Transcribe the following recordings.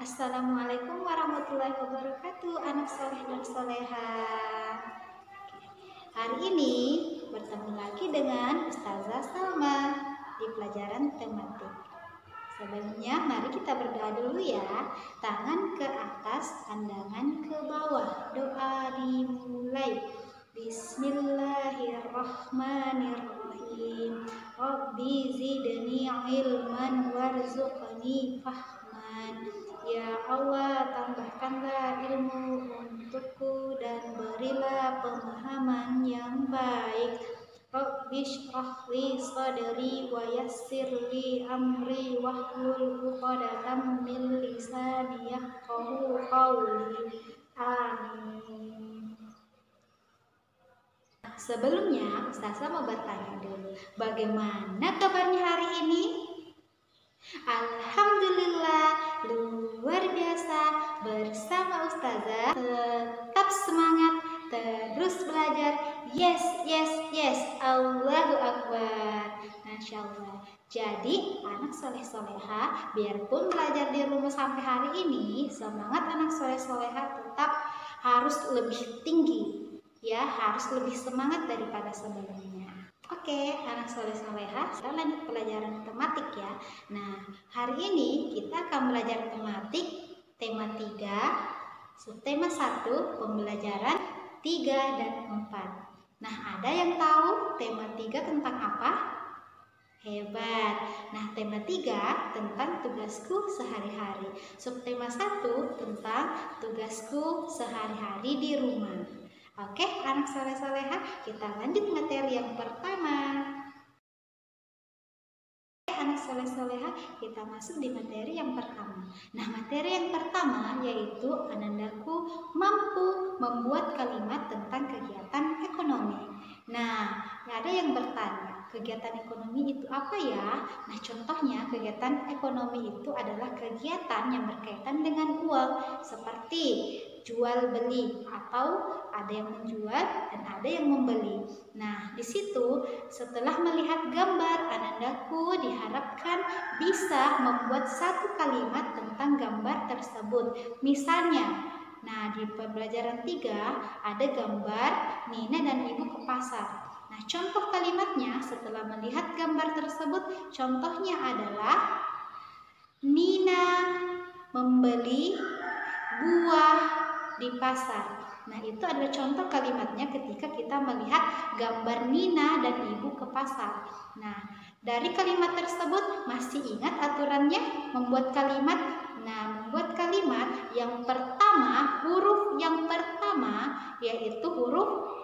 Assalamualaikum warahmatullahi wabarakatuh, anak soleh dan soleha. Hari ini bertemu lagi dengan Ustazah Salma di pelajaran tematik. Sebelumnya mari kita berdoa dulu ya. Tangan ke atas, pandangan ke bawah. Doa dimulai. Bismillahirrahmanirrahim. Rabbi zidni ilman warzuqni fahman. Ya Allah, tambahkanlah ilmu untukku dan berilah pemahaman yang baik. Rabbi shrah li sadri wa yassir li amri wahlul 'uqdatam min lisani yafqahu qawli. Amin. Sebelumnya, Ustazah mau bertanya dulu, bagaimana kabarnya hari ini? Alhamdulillah, luar biasa. Bersama Ustazah, tetap semangat, terus belajar. Yes, yes, yes. Allahu Akbar. Masya Allah. Jadi anak soleh-soleha, biarpun belajar di rumah sampai hari ini, semangat anak soleh-soleha tetap harus lebih tinggi. Ya, harus lebih semangat daripada sebelumnya. Oke, anak soleh-soleha, kita lanjut pelajaran tematik ya. Nah, hari ini kita akan belajar tematik tema 3, subtema 1, pembelajaran 3 dan 4. Nah, ada yang tahu tema 3 tentang apa? Hebat. Nah, tema 3 tentang tugasku sehari-hari. Subtema 1 tentang tugasku sehari-hari di rumah. Oke, anak soleh-soleha, kita lanjut materi yang pertama. Anak soleh-soleha, kita masuk di materi yang pertama. Nah, materi yang pertama yaitu anandaku mampu membuat kalimat tentang kegiatan ekonomi. Nah, ada yang bertanya, kegiatan ekonomi itu apa ya? Nah, contohnya kegiatan ekonomi itu adalah kegiatan yang berkaitan dengan uang, seperti jual beli, atau ada yang menjual dan ada yang membeli. Nah, di situ setelah melihat gambar, anandaku diharapkan bisa membuat satu kalimat tentang gambar tersebut. Misalnya, nah di pembelajaran 3 ada gambar Nina dan Ibu ke pasar. Nah, contoh kalimatnya setelah melihat gambar tersebut, contohnya adalah Nina membeli buah di pasar. Nah, itu adalah contoh kalimatnya ketika kita melihat gambar Nina dan Ibu ke pasar. Nah, dari kalimat tersebut masih ingat aturannya membuat kalimat? Nah, membuat kalimat yang pertama, huruf yang pertama yaitu huruf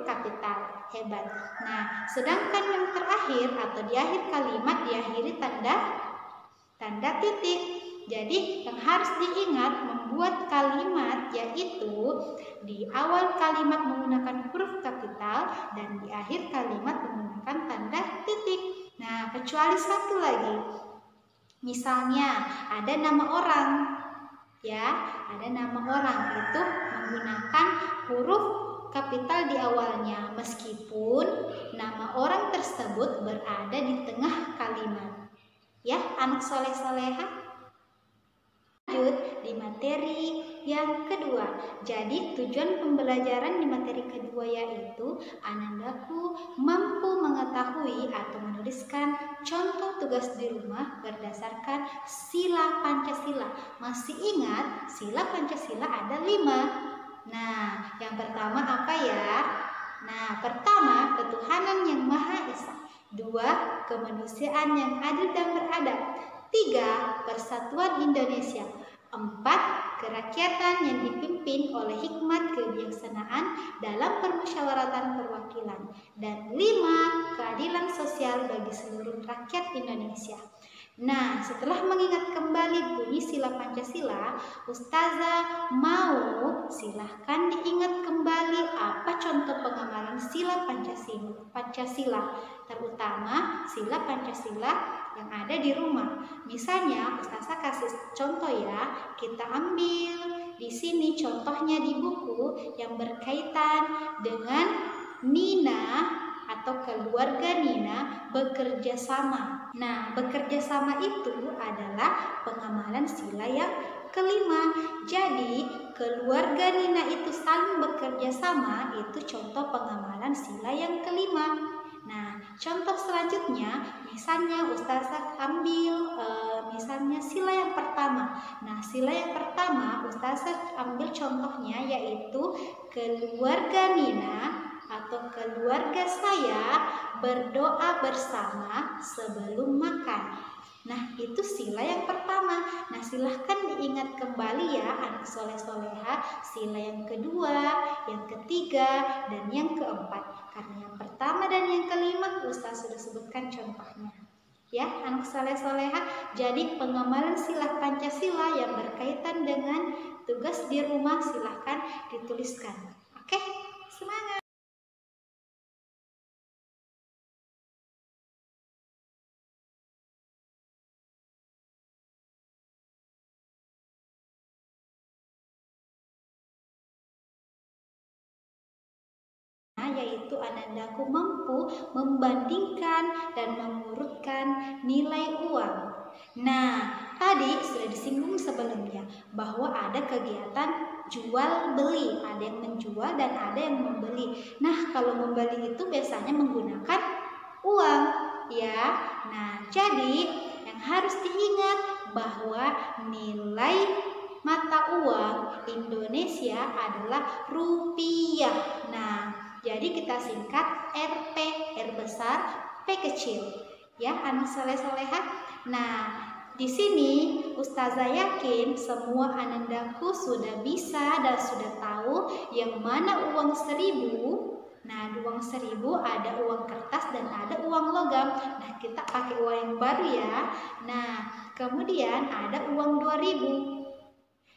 kapital. Hebat. Nah, sedangkan yang terakhir atau di akhir kalimat diakhiri tanda titik. Jadi yang harus diingat membuat kalimat yaitu di awal kalimat menggunakan huruf kapital dan di akhir kalimat menggunakan tanda titik. Nah, kecuali satu lagi. Misalnya ada nama orang. Ya, ada nama orang itu menggunakan huruf kapital di awalnya meskipun nama orang tersebut berada di tengah kalimat. Ya, anak soleh-soleha. Lanjut di materi yang kedua. Jadi tujuan pembelajaran di materi kedua yaitu anandaku mampu mengetahui atau menuliskan contoh tugas di rumah berdasarkan sila Pancasila. Masih ingat sila Pancasila ada 5. Nah, yang pertama apa ya? Nah, pertama ketuhanan yang Maha Esa. 2, kemanusiaan yang adil dan beradab. 3, persatuan Indonesia. 4, kerakyatan yang dipimpin oleh hikmat kebijaksanaan dalam permusyawaratan perwakilan. Dan 5, keadilan sosial bagi seluruh rakyat Indonesia. Nah, setelah mengingat kembali bunyi sila Pancasila, Ustazah mau silahkan diingat kembali apa contoh pengamalan sila Pancasila, terutama sila Pancasila yang ada di rumah. Misalnya, Ustazah kasih contoh ya, kita ambil di sini contohnya di buku yang berkaitan dengan Nina atau keluarga Nina bekerja sama. Nah, bekerja sama itu adalah pengamalan pengamalan sila yang kelima. Jadi keluarga Nina itu saling bekerja sama, itu contoh pengamalan sila yang kelima. Nah, contoh selanjutnya, misalnya Ustazah ambil misalnya sila yang pertama. Nah, sila yang pertama Ustazah ambil contohnya yaitu keluarga Nina atau keluarga saya berdoa bersama sebelum makan. Nah, itu sila yang pertama. Nah, silahkan diingat kembali ya anak soleh-soleha, sila yang kedua, yang ketiga, dan yang keempat. Karena yang pertama dan yang kelima Ustaz sudah sebutkan contohnya. Ya, anak soleh-soleha, jadi pengamalan sila Pancasila yang berkaitan dengan tugas di rumah silahkan dituliskan. Oke, semangat! Yaitu anandaku mampu membandingkan dan mengurutkan nilai uang. Nah, tadi sudah disinggung sebelumnya bahwa ada kegiatan jual beli, ada yang menjual dan ada yang membeli. Nah, kalau membeli itu biasanya menggunakan uang, ya. Nah, jadi yang harus diingat bahwa nilai mata uang Indonesia adalah rupiah. Nah, jadi kita singkat RP, R besar, P kecil. Ya, anak soleh-soleha. Nah, di sini Ustazah yakin semua anandaku sudah bisa dan sudah tahu yang mana uang 1.000. Nah, di uang 1.000 ada uang kertas dan ada uang logam. Nah, kita pakai uang yang baru ya. Nah, kemudian ada uang 2.000.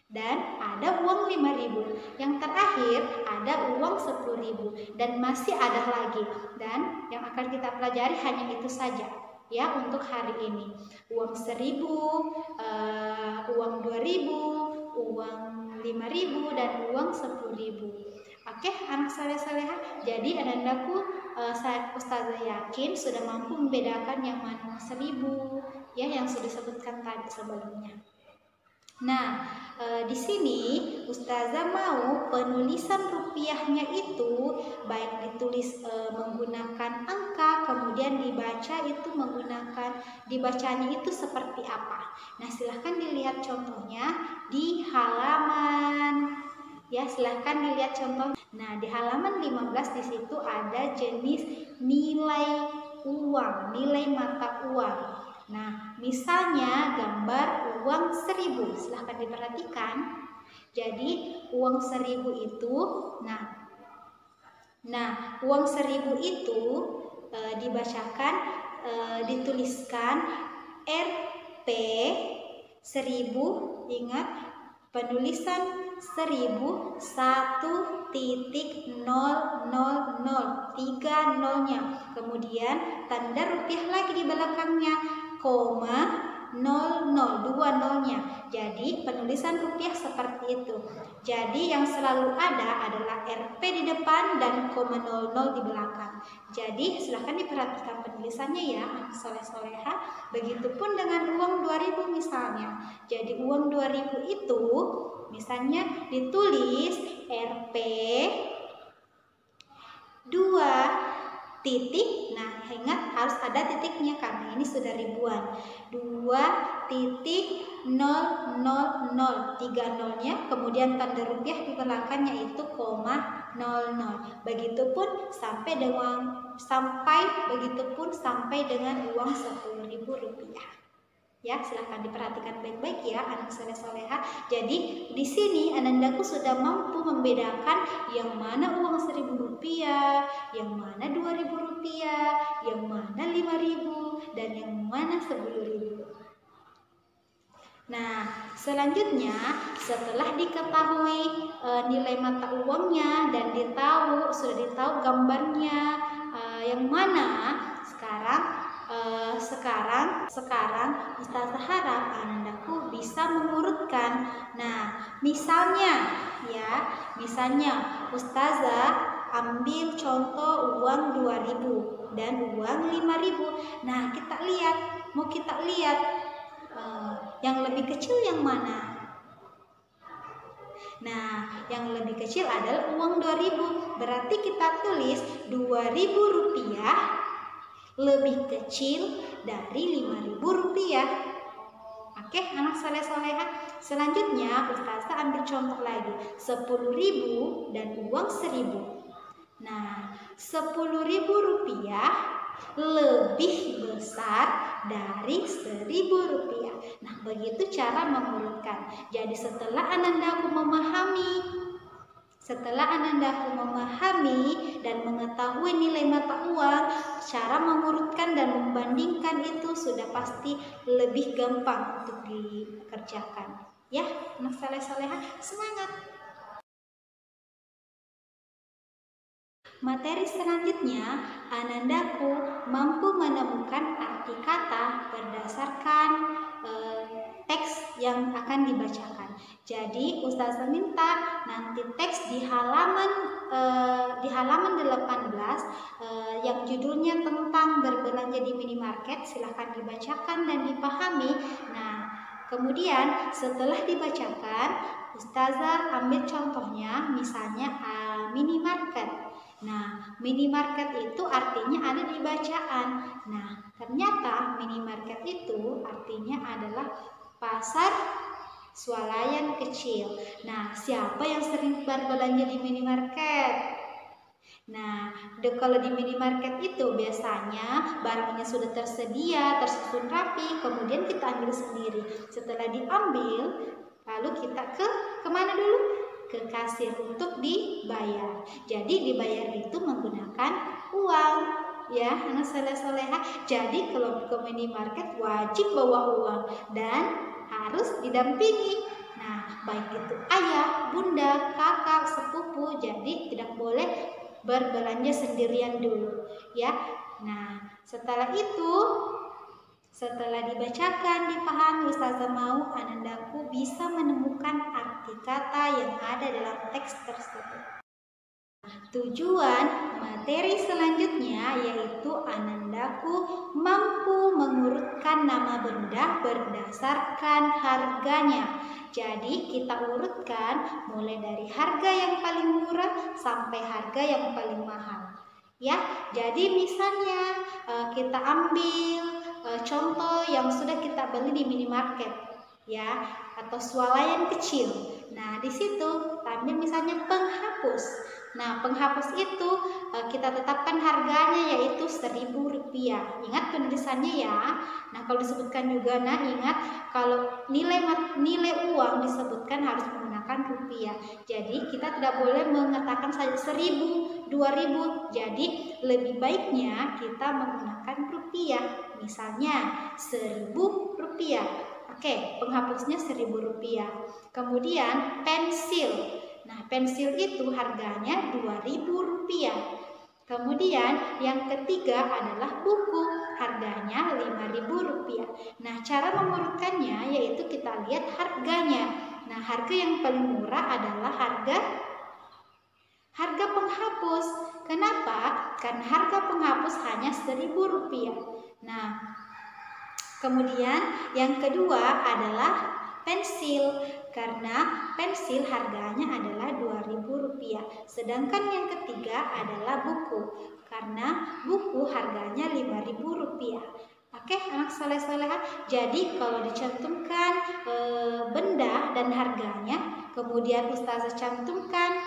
Dan ada uang 5.000. Yang terakhir ada uang 10.000 dan masih ada lagi. Dan yang akan kita pelajari hanya itu saja ya untuk hari ini. Uang 1.000, uang 2.000, uang 5.000 dan uang 10.000. Oke, anak soleh-soleha. Jadi anandaku saya Ustazah yakin sudah mampu membedakan yang mana 1.000 ya yang sudah disebutkan tadi sebelumnya. Nah, di sini Ustazah mau penulisan rupiahnya itu baik ditulis menggunakan angka, kemudian dibaca itu dibacanya itu seperti apa. Nah, silahkan dilihat contohnya di halaman. Ya, silahkan dilihat contoh. Nah, di halaman 15 di situ ada jenis nilai uang, nilai mata uang. Nah, misalnya gambar uang 1.000, silahkan diperhatikan. Jadi uang 1.000 itu, nah uang 1.000 itu dibacakan, dituliskan Rp 1.000, ingat penulisan 1.000 1.000, 3 nolnya, kemudian tanda rupiah lagi di belakangnya, koma 00, 2 nolnya. Jadi penulisan rupiah seperti itu. Jadi yang selalu ada adalah Rp di depan dan koma 00 di belakang. Jadi silahkan diperhatikan penulisannya ya soleh-soleha. Begitupun dengan uang 2.000 misalnya. Jadi uang 2.000 itu misalnya ditulis Rp 2 titik. Nah, ingat harus ada titiknya karena ini sudah ribuan. 2.000, 3 nolnya, kemudian tanda rupiah di belakangnya itu koma 00. Begitupun sampai dengan uang 10.000 rupiah. Ya, silahkan diperhatikan baik-baik ya anak soleh-soleha. Jadi di sini anandaku sudah mampu membedakan yang mana uang 1.000 rupiah, yang mana 2.000 rupiah, yang mana 5.000 dan yang mana 10.000. Nah, selanjutnya setelah diketahui nilai mata uangnya dan sudah ditahu gambarnya yang mana, sekarang Ustazah harap anandaku bisa mengurutkan. Nah, misalnya Ustazah ambil contoh uang 2.000 dan uang 5.000. Nah, kita lihat Yang lebih kecil yang mana? Nah, yang lebih kecil adalah uang 2.000. Berarti kita tulis 2.000 rupiah lebih kecil dari 5.000 rupiah. Oke, anak soleh-soleha. Selanjutnya, Ustazah ambil contoh lagi. 10.000 dan uang 1.000. Nah, 10.000 rupiah lebih besar dari 1.000 rupiah. Nah, begitu cara mengurutkan. Jadi setelah Anandaku memahami dan mengetahui nilai mata uang, cara mengurutkan dan membandingkan itu sudah pasti lebih gampang untuk dikerjakan. Ya, anak soleh-soleha, semangat! Materi selanjutnya, Anandaku mampu menemukan arti kata berdasarkan teks yang akan dibacakan. Jadi Ustazah minta nanti teks di halaman 18 yang judulnya tentang berbelanja di minimarket, silahkan dibacakan dan dipahami. Nah, kemudian setelah dibacakan, Ustazah ambil contohnya, misalnya minimarket. Nah, minimarket itu artinya ada di bacaan. Nah, ternyata minimarket itu artinya adalah pasar swalayan kecil. Nah, siapa yang sering berbelanja di minimarket? Nah, kalau di minimarket itu biasanya barangnya sudah tersedia, tersusun rapi, kemudian kita ambil sendiri. Setelah diambil, lalu kita kemana dulu? Ke kasir untuk dibayar. Jadi dibayar itu menggunakan uang, ya anak soleh-soleha. Jadi kalau ke minimarket wajib bawa uang dan harus didampingi. Nah, baik itu ayah, bunda, kakak, sepupu. Jadi tidak boleh berbelanja sendirian dulu, ya. Nah, setelah itu, setelah dibacakan, dipahami, Ustazah mau Anandaku bisa menemukan arti kata yang ada dalam teks tersebut. Tujuan materi selanjutnya yaitu Anandaku mampu mengurutkan nama benda berdasarkan harganya. Jadi kita urutkan mulai dari harga yang paling murah sampai harga yang paling mahal. Ya, jadi misalnya kita ambil contoh yang sudah kita beli di minimarket, ya, atau swalayan kecil. Nah, di situ ambil misalnya penghapus. Nah, penghapus itu kita tetapkan harganya yaitu 1.000 rupiah. Ingat penulisannya ya. Nah, kalau disebutkan juga, nah ingat kalau nilai uang disebutkan harus menggunakan rupiah. Jadi kita tidak boleh mengatakan saja 1.000, 2.000. Jadi lebih baiknya kita menggunakan rupiah. Misalnya 1.000 rupiah. Oke, penghapusnya 1.000 rupiah. Kemudian pensil. Nah, pensil itu harganya 2.000 rupiah. Kemudian yang ketiga adalah buku, harganya 5.000 rupiah. Nah, cara mengurutkannya yaitu kita lihat harganya. Nah, harga yang paling murah adalah harga penghapus. Kenapa? Karena harga penghapus hanya 1.000 rupiah. Nah, kemudian yang kedua adalah pensil, karena pensil harganya adalah 2.000 rupiah. Sedangkan yang ketiga adalah buku, karena buku harganya 5.000 rupiah. Oke, anak soleh-soleha. Jadi kalau dicantumkan benda dan harganya, kemudian Ustazah cantumkan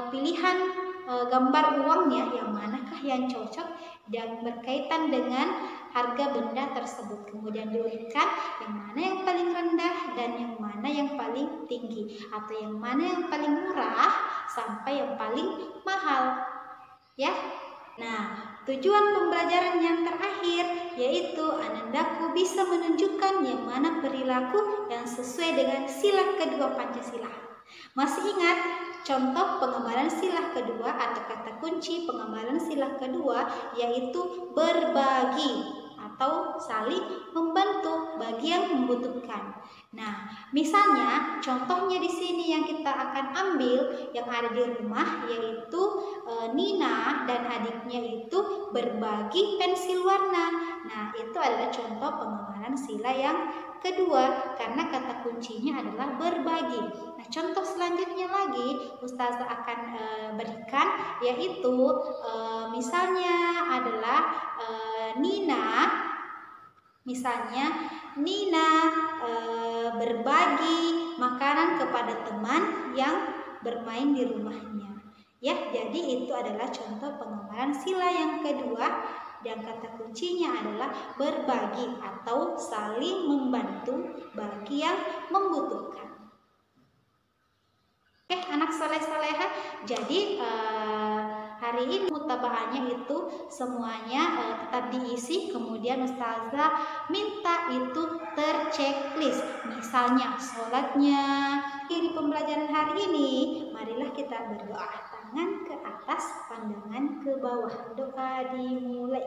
pilihan gambar uangnya, yang manakah yang cocok dan berkaitan dengan harga benda tersebut. Kemudian diurutkan yang mana yang paling rendah dan yang mana yang paling tinggi, atau yang mana yang paling murah sampai yang paling mahal, ya. Nah, tujuan pembelajaran yang terakhir yaitu Anandaku bisa menunjukkan yang mana perilaku yang sesuai dengan sila kedua Pancasila. Masih ingat contoh pengembangan sila kedua atau kata kunci pengembangan sila kedua yaitu berbagi atau saling membantu bagi yang membutuhkan. Nah, misalnya contohnya di sini yang kita akan ambil yang ada di rumah yaitu Nina dan adiknya itu berbagi pensil warna. Nah, itu adalah contoh pengembangan sila yang Kedua, karena kata kuncinya adalah berbagi. Nah, contoh selanjutnya lagi Ustazah akan berikan, yaitu misalnya adalah Nina. Misalnya Nina berbagi makanan kepada teman yang bermain di rumahnya. Ya, jadi itu adalah contoh pengamalan sila yang kedua, dan kata kuncinya adalah berbagi atau saling membantu bagi yang membutuhkan. Oke, anak soleh-soleha. Jadi hari ini mutabahannya itu semuanya tetap diisi, kemudian Ustazah minta itu terchecklist. Misalnya sholatnya. Di pembelajaran hari ini, marilah kita berdoa. Tangan ke atas, pandangan ke bawah. Doa dimulai.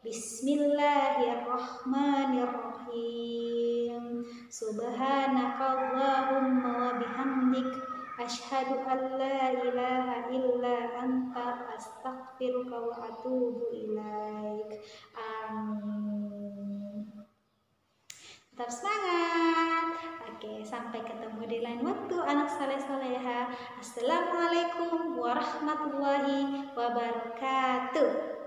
Bismillahirrahmanirrahim. Subhanakallahumma wa bihamdik, asyhadu an la ilaha illa anta, astaghfiruka wa atubu ilaik. Amin. Tetap semangat. Oke, sampai ketemu di lain waktu anak saleh-saleha. Assalamualaikum warahmatullahi wabarakatuh.